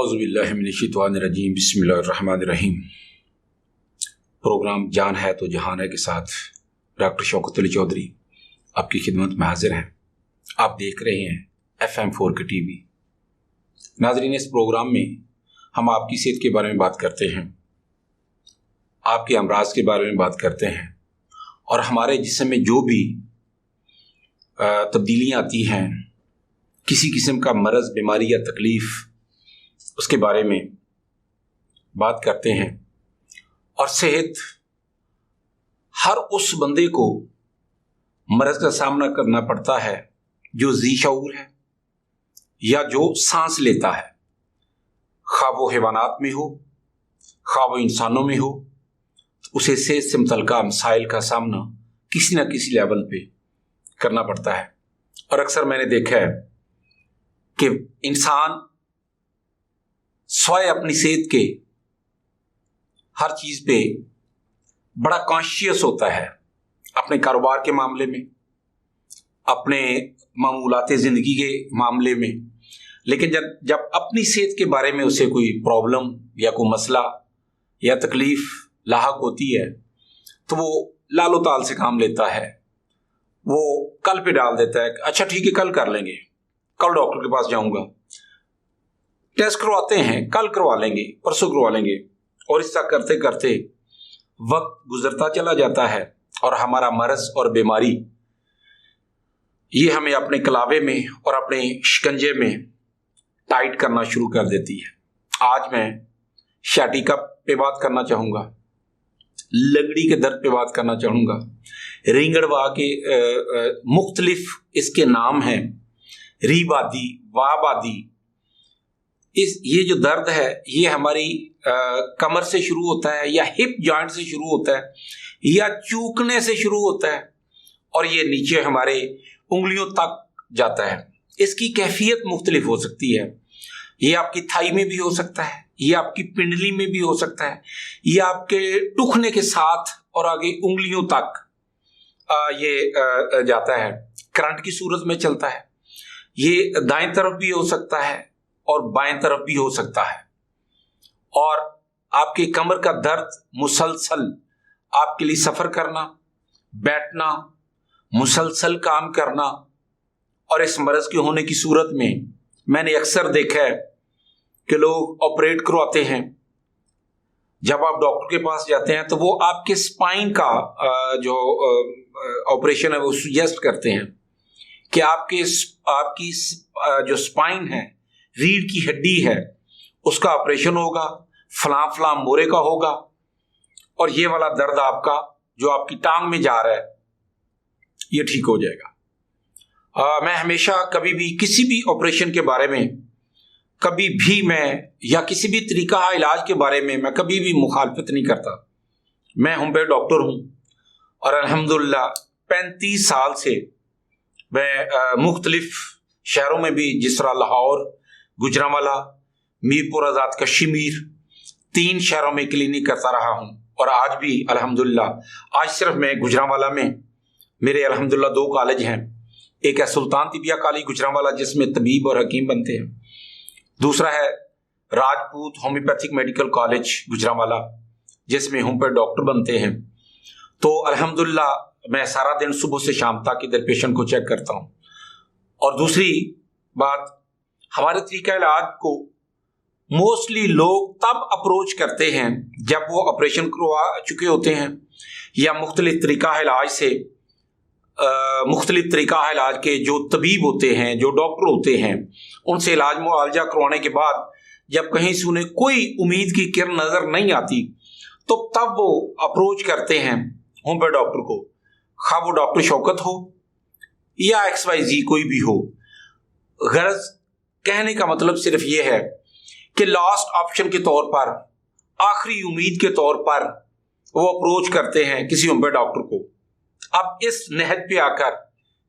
औज़ुबिल्लाहिमिनश्शैतानिर्रजीम बिस्मिल्लाहिर्रहमानिर्रहीम। प्रोग्राम जान है तो जहान है के साथ डॉक्टर शौकत अली चौधरी आपकी खिदमत में हाजिर हैं। आप देख रहे हैं FM4 के टीवी। नाज़रीन, इस प्रोग्राम में हम आपकी सेहत के बारे में बात करते हैं, आपके अमराज के बारे में बात करते हैं और हमारे जिस्म में जो भी तब्दीलियाँ आती हैं, किसी किस्म का मरज़, बीमारी या तकलीफ़, उसके बारे में बात करते हैं। और सेहत हर उस बंदे को मरज़ का सामना करना पड़ता है जो ज़ी शऊर है या जो सांस लेता है, खा वो हैवानात में हो, खा वो इंसानों में हो, तो उसे सेहत से मुतल्लिक़ मसाइल का सामना किसी न किसी लेवल पे करना पड़ता है। और अक्सर मैंने देखा है कि इंसान स्वयं अपनी सेहत के हर चीज़ पे बड़ा कॉन्शियस होता है, अपने कारोबार के मामले में, अपने मामूलाते ज़िंदगी के मामले में। लेकिन जब अपनी सेहत के बारे में उसे कोई प्रॉब्लम या कोई मसला या तकलीफ़ लाहक होती है तो वो लालो ताल से काम लेता है, वो कल पे डाल देता है। अच्छा ठीक है, कल कर लेंगे, कल डॉक्टर के पास जाऊंगा, टेस्ट करवाते हैं, कल करवा लेंगे, परसों करवा लेंगे। और इस तरह करते करते वक्त गुजरता चला जाता है और हमारा मरज़ और बीमारी ये हमें अपने कलावे में और अपने शिकंजे में टाइट करना शुरू कर देती है। आज मैं शाटिका पे बात करना चाहूँगा, लगड़ी के दर्द पे बात करना चाहूँगा। रिंगड़वा के मुख्तलिफ इसके नाम हैं, रीबादी, वाबादी। ये जो दर्द है ये हमारी कमर से शुरू होता है या हिप जॉइंट से शुरू होता है या चूकने से शुरू होता है और ये नीचे हमारे उंगलियों तक जाता है। इसकी कैफियत मुख्तलिफ हो सकती है। ये आपकी थाई में भी हो सकता है, ये आपकी पिंडली में भी हो सकता है, ये आपके टुखने के साथ और आगे उंगलियों तक ये जाता है, करंट की सूरत में चलता है। ये दाएं तरफ भी हो सकता है और बाएं तरफ भी हो सकता है। और आपके कमर का दर्द मुसलसल आपके लिए सफ़र करना, बैठना, मुसलसल काम करना, और इस मरज़ के होने की सूरत में मैंने अक्सर देखा है कि लोग ऑपरेट करवाते हैं। जब आप डॉक्टर के पास जाते हैं तो वो आपके स्पाइन का जो ऑपरेशन है वो सजेस्ट करते हैं कि आपकी जो स्पाइन है, रीढ़ की हड्डी है, उसका ऑपरेशन होगा, फलां फलां मोरे का होगा और ये वाला दर्द आपका जो आपकी टांग में जा रहा है ये ठीक हो जाएगा। मैं हमेशा कभी भी किसी भी ऑपरेशन के बारे में कभी भी मैं या किसी भी तरीका इलाज के बारे में मैं कभी भी मुखालफत नहीं करता। मैं होम पे डॉक्टर हूँ और अल्हम्दुलिल्लाह 35 साल से मैं मुख्तलिफ शहरों में भी, जिस तरह लाहौर, गुजरांवाला, मीरपुर आज़ाद, कश्मीर, 3 शहरों में क्लिनिक करता रहा हूँ। और आज भी अल्हम्दुलिल्लाह, आज सिर्फ मैं गुजरांवाला में, मेरे अल्हम्दुलिल्लाह 2 कॉलेज हैं। एक है सुल्तान तिबिया कॉलेज गुजरांवाला जिसमें तबीब और हकीम बनते हैं, दूसरा है Rajput homeopathic medical college Gujranwala जिसमें होम पे डॉक्टर बनते हैं। तो अल्हम्दुलिल्लाह मैं सारा दिन सुबह से शाम तक इधर पेशेंट को चेक करता हूँ। और दूसरी बात, हमारे तरीका इलाज को मोस्टली लोग तब अप्रोच करते हैं जब वो ऑपरेशन करवा चुके होते हैं या मुख्तलिफ तरीका इलाज से मुख्तलिफ तरीका इलाज के जो तबीब होते हैं, जो डॉक्टर होते हैं, उनसे इलाज मुआवजा करवाने के बाद जब कहीं से उन्हें कोई उम्मीद की किरण नज़र नहीं आती तो तब वो अप्रोच करते हैं होम पे डॉक्टर को, खा वो डॉक्टर शौकत हो या XYZ कोई भी हो। गरज कहने का मतलब सिर्फ ये है कि लास्ट ऑप्शन के तौर पर, आखिरी उम्मीद के तौर पर वो अप्रोच करते हैं किसी होम पे डॉक्टर को। अब इस नहज पे आकर,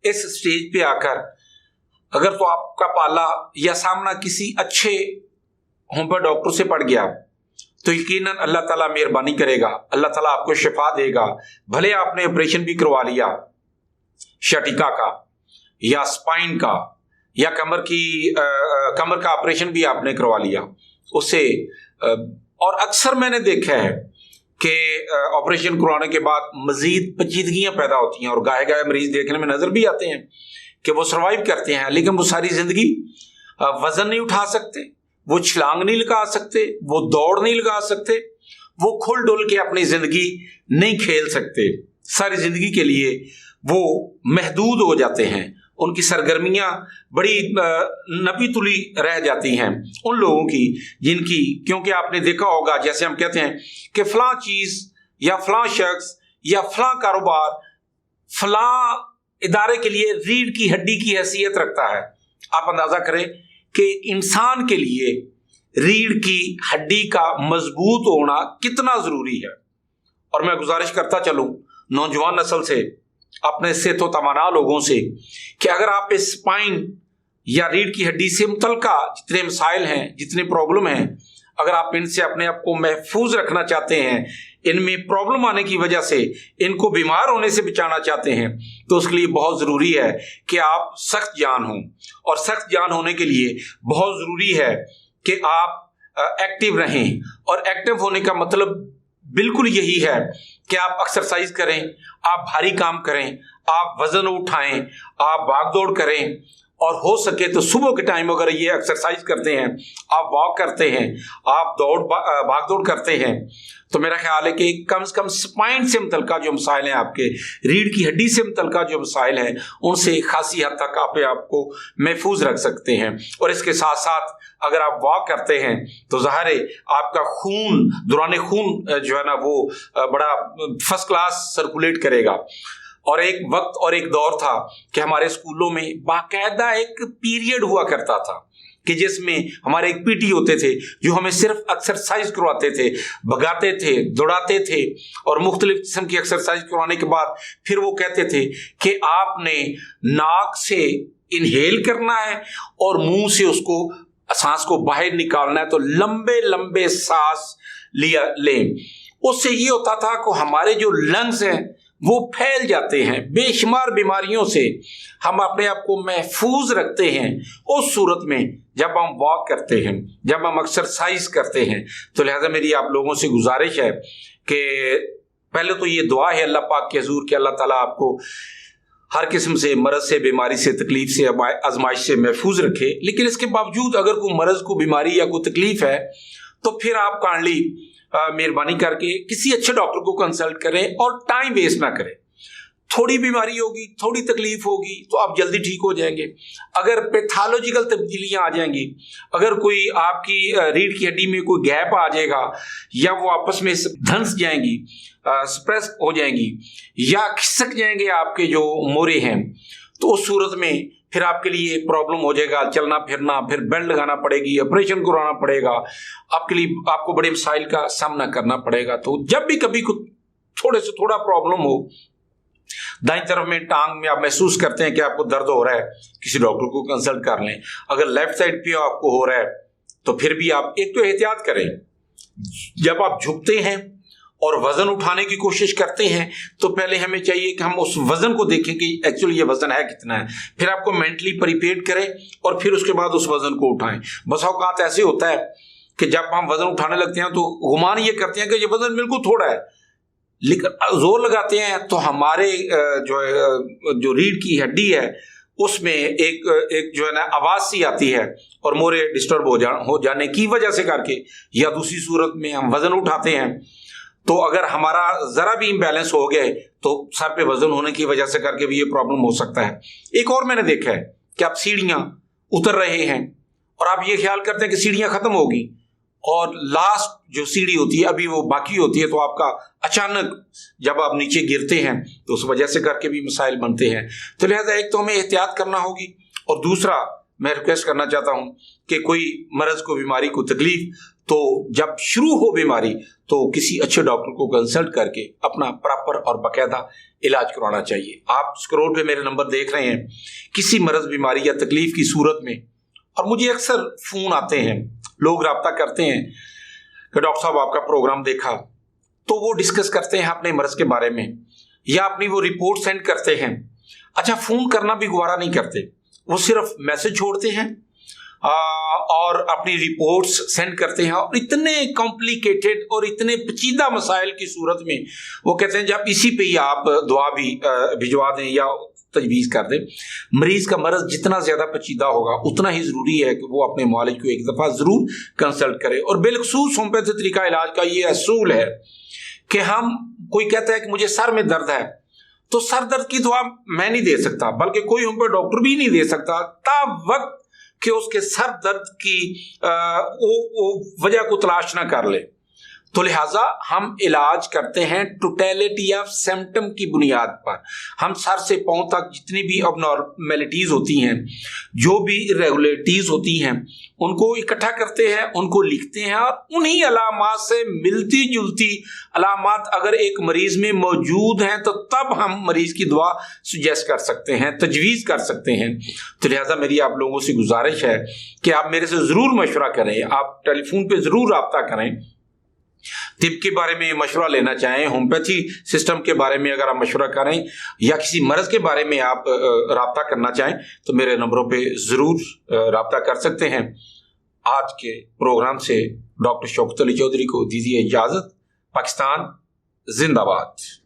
इस स्टेज पे आकर अगर तो आपका पाला या सामना किसी अच्छे होम पे डॉक्टर से पड़ गया तो यकीनन अल्लाह ताला मेहरबानी करेगा, अल्लाह ताला आपको शिफा देगा। भले आपने ऑपरेशन भी करवा लिया शाटिका का या स्पाइन का या कमर का ऑपरेशन भी आपने करवा लिया, उसे और अक्सर मैंने देखा है कि ऑपरेशन करवाने के बाद मजीद पेचीदगियां पैदा होती हैं और गाय गाय मरीज देखने में नजर भी आते हैं कि वो सर्वाइव करते हैं, लेकिन वो सारी जिंदगी वजन नहीं उठा सकते, वो छलांग नहीं लगा सकते, वो दौड़ नहीं लगा सकते, वो खुल डुल के अपनी जिंदगी नहीं खेल सकते, सारी जिंदगी के लिए वो महदूद हो जाते हैं। उनकी सरगर्मियां बड़ी नपी तुली रह जाती हैं उन लोगों की जिनकी, क्योंकि आपने देखा होगा जैसे हम कहते हैं कि फलां चीज या फलां शख्स या फलां कारोबार फलां इदारे के लिए रीढ़ की हड्डी की हैसियत रखता है। आप अंदाजा करें कि इंसान के लिए रीढ़ की हड्डी का मजबूत होना कितना जरूरी है। और मैं गुजारिश करता चलूं नौजवान नस्ल से, अपने सेहतो तवाना लोगों से, कि अगर आप इस स्पाइन या रीढ़ की हड्डी से मुतल्लिका जितने मसाइल हैं, जितने प्रॉब्लम हैं, अगर आप इनसे अपने आप को महफूज रखना चाहते हैं, इनमें प्रॉब्लम आने की वजह से इनको बीमार होने से बचाना चाहते हैं, तो उसके लिए बहुत ज़रूरी है कि आप सख्त जान हों। और सख्त जान होने के लिए बहुत ज़रूरी है कि आप एक्टिव रहें। और एक्टिव होने का मतलब बिल्कुल यही है कि आप एक्सरसाइज करें, आप भारी काम करें, आप वजन उठाएं, आप भाग दौड़ करें, और हो सके तो सुबह के टाइम अगर ये एक्सरसाइज करते हैं, आप वॉक करते हैं, आप भाग दौड़ करते हैं, तो मेरा ख्याल है कि कम से कम स्पाइन से मुतल्लिका जो मसाइल हैं, आपके रीढ़ की हड्डी से मुतल्लिका जो मसाइल हैं, उनसे खासी हद तक आपको महफूज रख सकते हैं। और इसके साथ साथ अगर आप वॉक करते हैं तो ज़ाहिर है आपका खून, दौरान खून जो है ना, वो बड़ा फर्स्ट क्लास सर्कुलेट करेगा। और एक वक्त और एक दौर था कि हमारे स्कूलों में बाकायदा एक पीरियड हुआ करता था कि जिसमें हमारे एक पीटी होते थे जो हमें सिर्फ एक्सरसाइज करवाते थे, भगाते थे, दौड़ाते थे, और मुख्तलिफ किस्म की एक्सरसाइज करवाने के बाद फिर वो कहते थे कि आपने नाक से इनहेल करना है और मुंह से उसको सांस को बाहर निकालना है, तो लंबे लंबे सांस लें। उससे ये होता था कि हमारे जो लंग्स हैं वो फैल जाते हैं, बेशुमार बीमारियों से हम अपने आप को महफूज रखते हैं उस सूरत में जब हम वॉक करते हैं, जब हम एक्सरसाइज करते हैं। तो लिहाजा मेरी आप लोगों से गुजारिश है कि पहले तो ये दुआ है अल्लाह पाक के हुजूर कि अल्लाह ताला आपको हर किस्म से मरज से, बीमारी से, तकलीफ से, आजमाइश से महफूज रखे। लेकिन इसके बावजूद अगर कोई मरज, को बीमारी या कोई तकलीफ है तो फिर आप काइंडली मेहरबानी करके किसी अच्छे डॉक्टर को कंसल्ट करें और टाइम वेस्ट ना करें। थोड़ी बीमारी होगी, थोड़ी तकलीफ होगी तो आप जल्दी ठीक हो जाएंगे। अगर पैथोलॉजिकल तब्दीलियां आ जाएंगी, अगर कोई आपकी रीढ़ की हड्डी में कोई गैप आ जाएगा या वो आपस में धंस जाएंगी, स्प्रेस हो जाएंगी या खिसक जाएंगे आपके जो मोरे हैं, तो उस सूरत में फिर आपके लिए प्रॉब्लम हो जाएगा चलना फिरना, फिर बेल्ट लगाना पड़ेगी, ऑपरेशन कराना पड़ेगा, आपके लिए आपको बड़े मसाइल का सामना करना पड़ेगा। तो जब भी कभी कुछ थोड़े से थोड़ा प्रॉब्लम हो, दाईं तरफ में टांग में आप महसूस करते हैं कि आपको दर्द हो रहा है, किसी डॉक्टर को कंसल्ट कर लें। अगर लेफ्ट साइड पे आपको हो रहा है तो फिर भी आप एक तो एहतियात करें, जब आप झुकते हैं और वजन उठाने की कोशिश करते हैं तो पहले हमें चाहिए कि हम उस वजन को देखें कि एक्चुअली ये वजन है कितना है, फिर आपको मेंटली प्रिपेयर करें और फिर उसके बाद उस वजन को उठाएं। बस औकात ऐसे होता है कि जब हम वजन उठाने लगते हैं तो गुमान ये करते हैं कि ये वजन बिल्कुल थोड़ा है, लेकिन जोर लगाते हैं तो हमारे जो रीढ़ की हड्डी है उसमें एक जो है ना आवाज सी आती है और मोरे डिस्टर्ब हो जाने की वजह से करके, या दूसरी सूरत में हम वजन उठाते हैं तो अगर हमारा जरा भी इम्बैलेंस हो गए तो सर पे वजन होने की वजह से करके भी ये प्रॉब्लम हो सकता है। एक और मैंने देखा है कि आप सीढ़ियां उतर रहे हैं और आप ये ख्याल करते हैं कि सीढ़ियां खत्म होगी और लास्ट जो सीढ़ी होती है अभी वो बाकी होती है, तो आपका अचानक जब आप नीचे गिरते हैं तो उस वजह से करके भी मसाइल बनते हैं। तो लिहाजा एक तो हमें एहतियात करना होगी, और दूसरा मैं रिक्वेस्ट करना चाहता हूं कि कोई मरज को, बीमारी को, तकलीफ, तो जब शुरू हो बीमारी तो किसी अच्छे डॉक्टर को कंसल्ट करके अपना प्रॉपर और बाकायदा इलाज करवाना चाहिए। आप स्क्रोल पे मेरे नंबर देख रहे हैं, किसी मरज, बीमारी या तकलीफ की सूरत में, और मुझे अक्सर फ़ोन आते हैं, लोग रब्ता करते हैं कि डॉक्टर साहब आपका प्रोग्राम देखा, तो वो डिस्कस करते हैं अपने मरज के बारे में या अपनी वो रिपोर्ट सेंड करते हैं। अच्छा, फ़ोन करना भी गवारा नहीं करते, वो सिर्फ मैसेज छोड़ते हैं और अपनी रिपोर्ट्स सेंड करते हैं, और इतने कॉम्प्लिकेटेड और इतने पेचीदा मसाइल की सूरत में वो कहते हैं जब इसी पे ही आप दुआ भी भिजवा दें या तजवीज़ कर दें। मरीज का मर्ज जितना ज़्यादा पेचीदा होगा उतना ही ज़रूरी है कि वो अपने मुआलिज को एक दफ़ा ज़रूर कंसल्ट करे। और बिलखसूस होम्योपैथी तरीका इलाज का ये असूल है कि हम, कोई कहता है कि मुझे सर में दर्द है, तो सर दर्द की दवा मैं नहीं दे सकता, बल्कि कोई होम्योपैथी डॉक्टर भी नहीं दे सकता तब वक्त कि उसके सर दर्द की वो वजह को तलाश ना कर ले। तो लिहाजा हम इलाज करते हैं टोटलिटी ऑफ सिम्टम की बुनियाद पर। हम सर से पांव तक जितनी भी अबनॉर्मेलिटीज़ होती हैं, जो भी इरेगुलरिटीज़ होती हैं, उनको इकट्ठा करते हैं, उनको लिखते हैं, और उन्हीं अलामात से मिलती जुलती अलामात अगर एक मरीज़ में मौजूद हैं तो तब हम मरीज़ की दुआ सुजेस्ट कर सकते हैं, तजवीज़ कर सकते हैं। तो लिहाजा मेरी आप लोगों से गुजारिश है कि आप मेरे से ज़रूर मशवरा करें, आप टेलीफोन पर ज़रूर रब्ता करें। तिब के बारे में मशवरा लेना चाहें, होम्योपैथी सिस्टम के बारे में अगर आप मशवरा करें, या किसी मर्ज़ के बारे में आप रब्ता करना चाहें, तो मेरे नंबरों पे ज़रूर रब्ता कर सकते हैं। आज के प्रोग्राम से डॉक्टर शौकत अली चौधरी को दीजिए इजाज़त। पाकिस्तान जिंदाबाद।